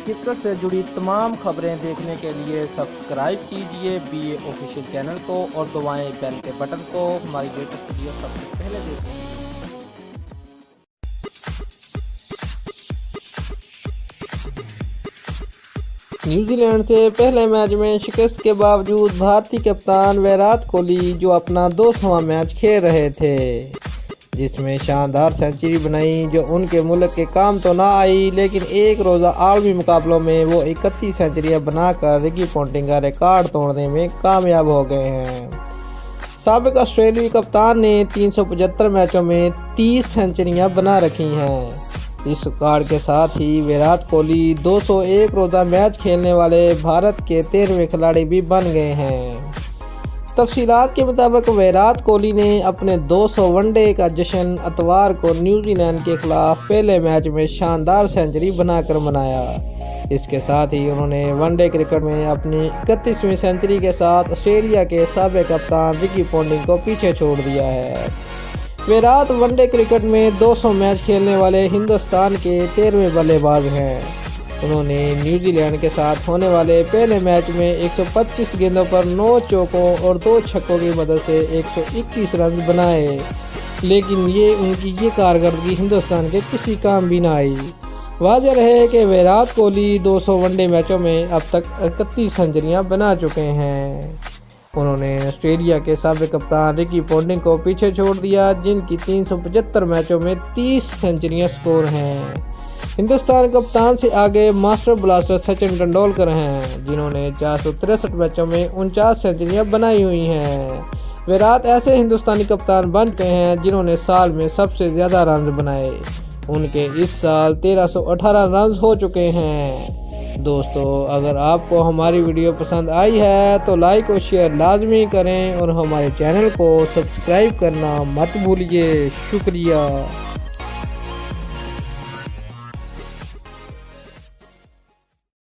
Cricket से जुड़ी तमाम खबरें देखने के लिए सब्सक्राइब कीजिए BA ऑफिशियल चैनल को और दबाएं बेल के बटन को हमारी लेटेस्ट वीडियो सबसे पहले देखें। न्यूजीलैंड से पहले मैच में शिकस्त के बावजूद भारतीय कप्तान विराट कोहली जो अपना 200वां मैच खेल रहे थे, जिसमें शानदार सेंचुरी बनाई जो उनके मुल्क के काम तो ना आई, लेकिन एक रोज़ा आलमी मुकाबलों में वो 31 सेंचुरियाँ बनाकर रिकी पॉन्टिंग का रिकॉर्ड तोड़ने में कामयाब हो गए हैं। साबिक ऑस्ट्रेलियाई कप्तान ने 375 मैचों में 30 सेंचुरियाँ बना रखी हैं। इस रिकॉर्ड के साथ ही विराट कोहली 201 रोज़ा मैच खेलने वाले भारत के 13वें खिलाड़ी भी बन गए हैं। तफसीलात के मुताबिक विराट कोहली ने अपने 200 वनडे का जश्न इतवार को न्यूजीलैंड के खिलाफ पहले मैच में शानदार सेंचुरी बनाकर मनाया। इसके साथ ही उन्होंने वनडे क्रिकेट में अपनी 31वीं सेंचुरी के साथ ऑस्ट्रेलिया के साबिक कप्तान रिकी पॉन्टिंग को पीछे छोड़ दिया है। विराट वनडे क्रिकेट में 200 मैच खेलने वाले हिंदुस्तान के 13वें बल्लेबाज हैं। उन्होंने न्यूजीलैंड के साथ होने वाले पहले मैच में 125 गेंदों पर 9 चौकों और 2 छक्कों की मदद से 121 रन बनाए, लेकिन उनकी कारकर्दगी हिंदुस्तान के किसी काम भी ना आई। वाज़ेह है कि विराट कोहली 200 वनडे मैचों में अब तक 31 सेंचुरियां बना चुके हैं। उन्होंने ऑस्ट्रेलिया के साबिक कप्तान रिकी पॉन्टिंग को पीछे छोड़ दिया, जिनकी 375 मैचों में 30 सेंचुरियां स्कोर हैं। हिंदुस्तान कप्तान से आगे मास्टर ब्लास्टर सचिन तेंदुलकर हैं, जिन्होंने 463 मैचों में 49 सेंचुरियां बनाई हुई हैं। विराट ऐसे हिंदुस्तानी कप्तान बन गए हैं जिन्होंने साल में सबसे ज़्यादा रन बनाए। उनके इस साल 1318 रन हो चुके हैं। दोस्तों, अगर आपको हमारी वीडियो पसंद आई है तो लाइक और शेयर लाजमी करें और हमारे चैनल को सब्सक्राइब करना मत भूलिए। शुक्रिया।